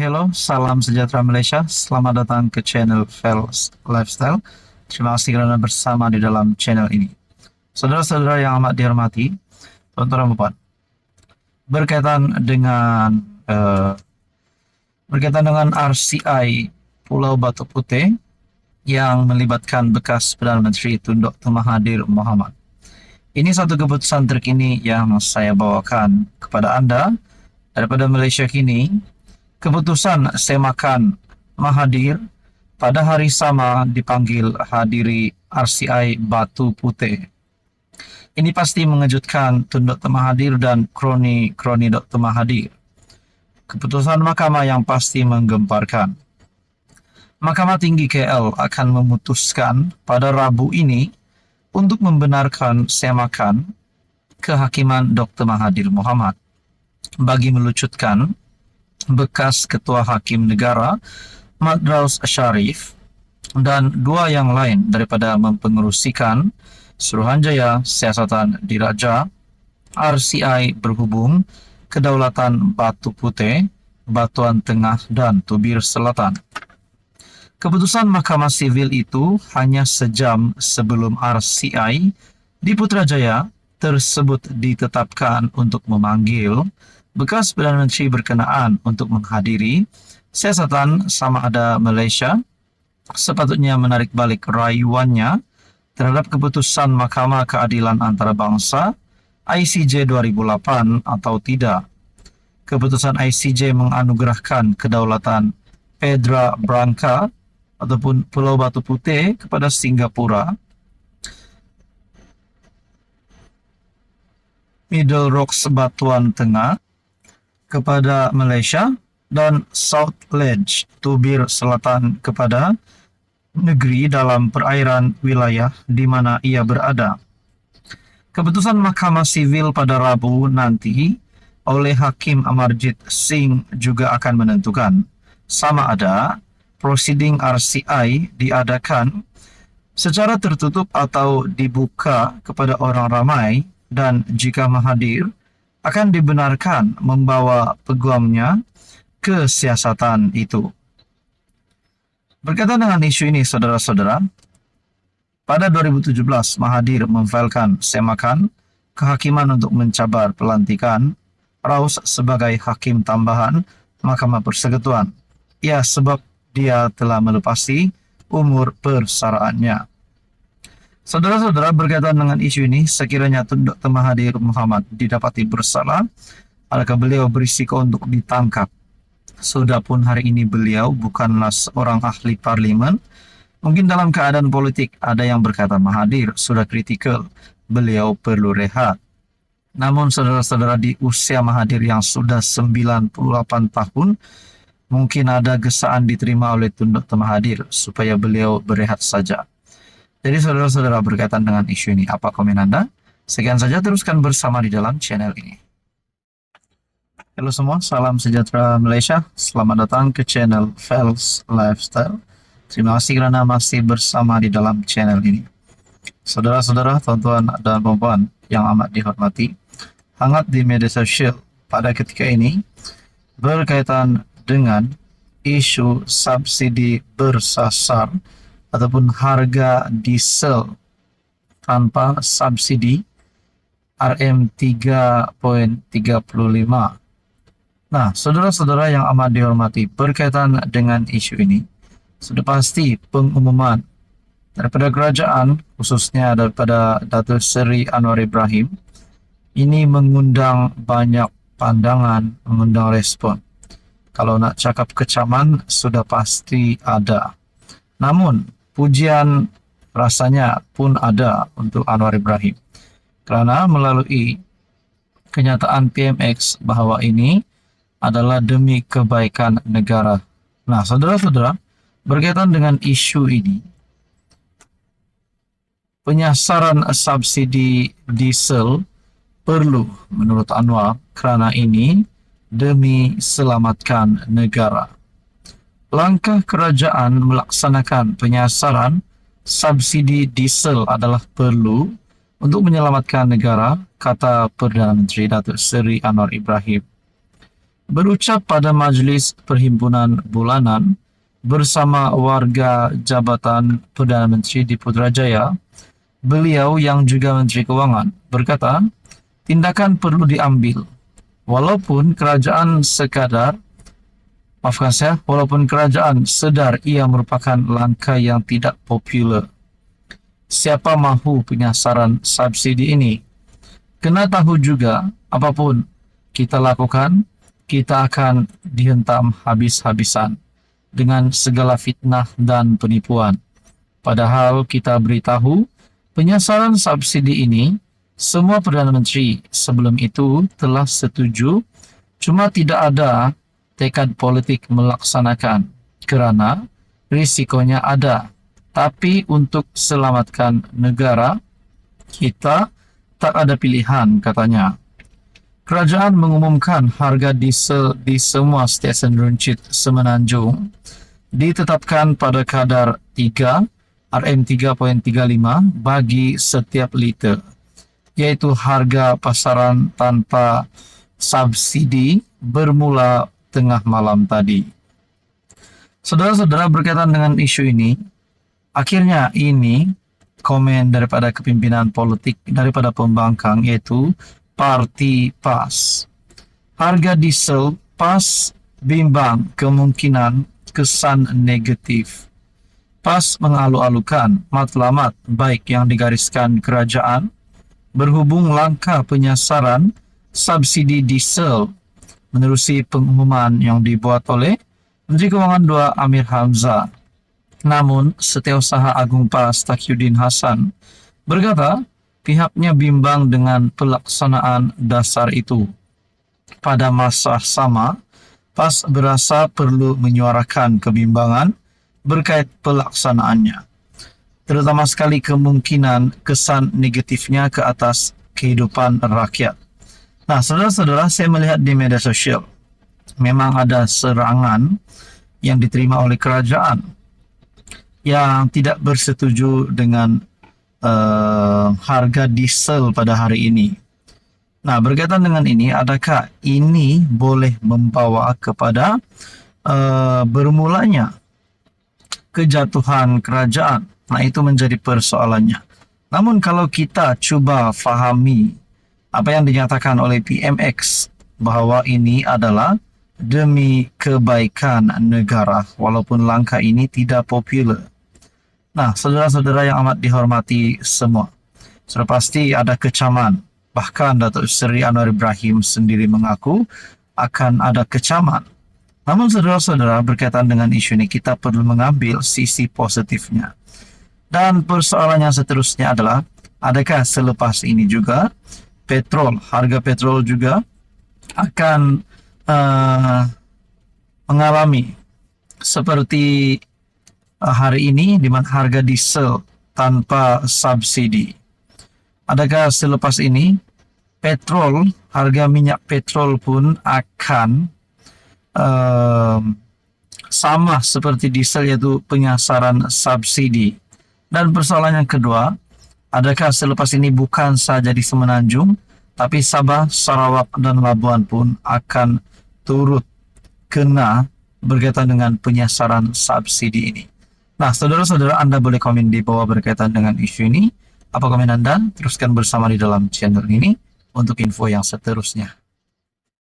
Hello, salam sejahtera Malaysia. Selamat datang ke channel Fels Lifestyle. Terima kasih kerana bersama di dalam channel ini. Saudara-saudara yang amat dihormati, tuan-tuan dan puan, berkaitan dengan RCI Pulau Batu Putih yang melibatkan bekas Perdana Menteri Tun Dr. Mahathir Mohamad. Ini satu keputusan terkini yang saya bawakan kepada anda daripada Malaysia Kini. Keputusan semakan Mahathir pada hari sama dipanggil hadiri RCI Batu Putih. Ini pasti mengejutkan Tun Dr. Mahathir dan kroni-kroni Dr. Mahathir. Keputusan mahkamah yang pasti menggemparkan. Mahkamah Tinggi KL akan memutuskan pada Rabu ini untuk membenarkan semakan kehakiman Dr. Mahathir Mohamad bagi melucutkan bekas Ketua Hakim Negara Madraus Sharif dan dua yang lain daripada mempengerusikan Suruhanjaya Siasatan Diraja RCI berhubung Kedaulatan Batu Putih, Batuan Tengah dan Tubir Selatan. Keputusan Mahkamah Sivil itu hanya sejam sebelum RCI di Putrajaya tersebut ditetapkan untuk memanggil bekas Perdana Menteri berkenaan untuk menghadiri siasatan sama ada Malaysia sepatutnya menarik balik rayuannya terhadap keputusan Mahkamah Keadilan Antarabangsa ICJ 2008 atau tidak. Keputusan ICJ menganugerahkan kedaulatan Pedra Branca ataupun Pulau Batu Putih kepada Singapura, Middle Rocks Batuan Tengah kepada Malaysia dan South Ledge Tubir Selatan kepada negeri dalam perairan wilayah di mana ia berada. Keputusan Mahkamah Sivil pada Rabu nanti oleh Hakim Amarjit Singh juga akan menentukan sama ada prosiding RCI diadakan secara tertutup atau dibuka kepada orang ramai dan jika Mahathir akan dibenarkan membawa peguamnya ke siasatan itu. Berkaitan dengan isu ini, saudara-saudara, pada 2017 Mahathir memfailkan semakan kehakiman untuk mencabar pelantikan Raus sebagai hakim tambahan Mahkamah Persekutuan. Ya, sebab dia telah melepasi umur persaraannya. Saudara-saudara, berkaitan dengan isu ini, sekiranya Tun Dr. Mahathir Mohamad didapati bersalah, adakah beliau berisiko untuk ditangkap? Sudahpun hari ini beliau bukanlah seorang ahli parlimen, mungkin dalam keadaan politik ada yang berkata Mahathir sudah kritikal, beliau perlu rehat. Namun saudara-saudara, di usia Mahathir yang sudah 98 tahun, mungkin ada gesaan diterima oleh Tun Dr. Mahathir supaya beliau berehat saja. Jadi saudara-saudara, berkaitan dengan isu ini, apa komen anda? Sekian saja, teruskan bersama di dalam channel ini. Halo semua, salam sejahtera Malaysia. Selamat datang ke channel Fels Lifestyle. Terima kasih kerana masih bersama di dalam channel ini. Saudara-saudara, tuan-tuan dan puan yang amat dihormati, hangat di media sosial pada ketika ini berkaitan dengan isu subsidi bersasar ataupun harga diesel tanpa subsidi RM3.35. Nah, saudara-saudara yang amat dihormati, berkaitan dengan isu ini, sudah pasti pengumuman daripada kerajaan, khususnya daripada Datuk Seri Anwar Ibrahim, ini mengundang banyak pandangan, mengundang respon. Kalau nak cakap kecaman, sudah pasti ada. Namun, pujian rasanya pun ada untuk Anwar Ibrahim. Kerana melalui kenyataan PMX bahawa ini adalah demi kebaikan negara. Nah, saudara-saudara, berkaitan dengan isu ini, penyasaran subsidi diesel perlu menurut Anwar kerana ini demi selamatkan negara. Langkah kerajaan melaksanakan penyasaran subsidi diesel adalah perlu untuk menyelamatkan negara, kata Perdana Menteri Datuk Seri Anwar Ibrahim. Berucap pada Majlis Perhimpunan Bulanan bersama warga Jabatan Perdana Menteri di Putrajaya, beliau yang juga Menteri Keuangan berkata, tindakan perlu diambil walaupun kerajaan sedar ia merupakan langkah yang tidak popular. Siapa mahu penyasaran subsidi ini? Kena tahu juga, apapun kita lakukan, kita akan dihentam habis-habisan dengan segala fitnah dan penipuan. Padahal kita beritahu penyasaran subsidi ini, semua Perdana Menteri sebelum itu telah setuju, cuma tidak ada tekad politik melaksanakan kerana risikonya ada. Tapi untuk selamatkan negara, kita tak ada pilihan, katanya. Kerajaan mengumumkan harga diesel di semua stesen runcit Semenanjung ditetapkan pada kadar 3 RM3.35 bagi setiap liter, iaitu harga pasaran tanpa subsidi bermula tengah malam tadi. Saudara-saudara, berkaitan dengan isu ini, akhirnya ini komen daripada kepimpinan politik daripada pembangkang, yaitu Parti PAS. Harga diesel PAS bimbang kemungkinan kesan negatif. PAS mengalu-alukan matlamat baik yang digariskan kerajaan berhubung langkah penyasaran subsidi diesel menerusi pengumuman yang dibuat oleh Menteri Keuangan II Amir Hamzah. Namun, Setiausaha Agung PAS Taqiyuddin Hasan berkata pihaknya bimbang dengan pelaksanaan dasar itu. Pada masa sama, PAS berasa perlu menyuarakan kebimbangan berkait pelaksanaannya, terutama sekali kemungkinan kesan negatifnya ke atas kehidupan rakyat. Nah, saudara-saudara, saya melihat di media sosial memang ada serangan yang diterima oleh kerajaan yang tidak bersetuju dengan harga diesel pada hari ini. Nah, berkaitan dengan ini, adakah ini boleh membawa kepada bermulanya kejatuhan kerajaan? Nah, itu menjadi persoalannya. Namun kalau kita cuba fahami apa yang dinyatakan oleh PMX, bahwa ini adalah demi kebaikan negara, walaupun langkah ini tidak popular. Nah, saudara-saudara yang amat dihormati semua, sudah pasti ada kecaman. Bahkan Datuk Seri Anwar Ibrahim sendiri mengaku akan ada kecaman. Namun saudara-saudara, berkaitan dengan isu ini, kita perlu mengambil sisi positifnya. Dan persoalannya seterusnya adalah, adakah selepas ini juga harga petrol juga akan mengalami seperti hari ini, di mana harga diesel tanpa subsidi. Adakah selepas ini harga minyak petrol pun akan sama seperti diesel, yaitu penyasaran subsidi? Dan persoalan yang kedua, adakah selepas ini bukan saja di Semenanjung, tapi Sabah, Sarawak, dan Labuan pun akan turut kena berkaitan dengan penyasaran subsidi ini? Nah, saudara-saudara, Anda boleh komen di bawah berkaitan dengan isu ini. Apa komen Anda? Teruskan bersama di dalam channel ini untuk info yang seterusnya.